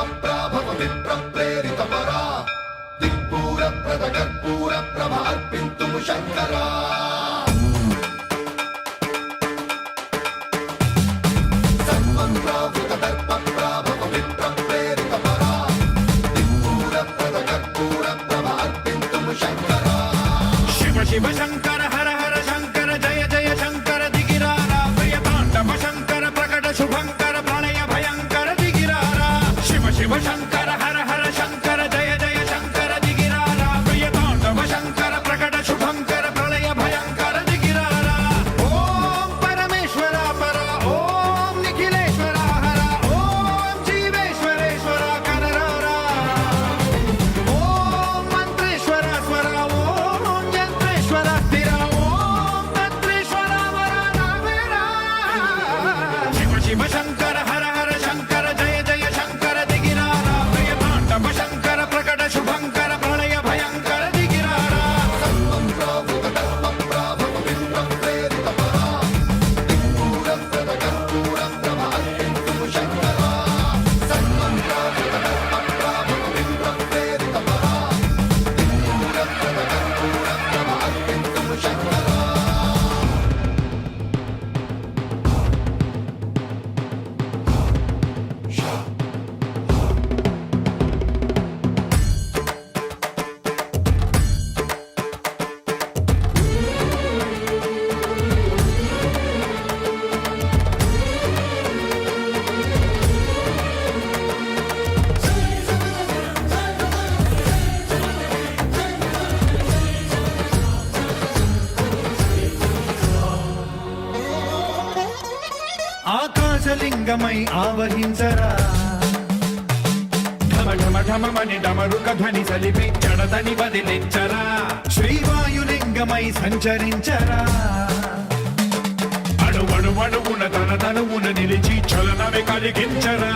దర్పప్రాభవ విప్రప్రేరితపరా దిక్పూర ప్రద కర్పూర ప్రభ అర్పింతుము శంకరా సన్మంత్రావృత దర్పప్రాభవ విప్రప్రేరితపరా దిక్పూర ప్రద కర్పూర ప్రభ అర్పింతుము శంకరా శివ శివ శంకర హర హర శంకర జయ జయ శంకర దిగిరారా ప్రియ తాండవ శంకర ప్రకట శుభంకర ప్రళయ భయంకర దిగిరారా శివ శివ శంకర హర హర శంకర జయ జయ శంకర దిగిరారా ప్రియ తాండవ శంకర ప్రకట శుభంకర ప్రళయ భయంకర దిగిరారా ఓం పరమేశ్వర పర ఓం నిఖిలేశ్వర హర ఓం జీవేశ్వరేశ్వర కనరారా ఓం మంత్రేశ్వర స్వర ఓం యంత్రేశ్వర స్థిర ఓం తంత్రేశ్వర వర నావేరా శివ శివ శంకర హర హర శంకర జయ జయ శంకర దిగిరారా ప్రియ తాండవ శంకర ప్రకట శుభంకర ప్రళయ భయంకర దిగిరారా సన్మంత్రావృత దర్పప్రాభవ విప్రప్రేరితపరా దిక్పూర ప్రద కర్పూర ప్రభ అర్పింతుము శంకరా సన్మంత్రావృత దర్పప్రాభవ విప్రప్రేరితపరా దిక్పూర ప్రద కర్పూర ప్రభ అర్పింతుము శంకరా ఆకాశలింగమై ఆవహించరా ఢమ ఢమ ఢమమని డమరుక ధ్వని సలిపి జడదని వదిలించరా శ్రీవాయులింగమై సంచరించరా అణువణువున తన తనువున నిలిచి చలనమే కలిగించరా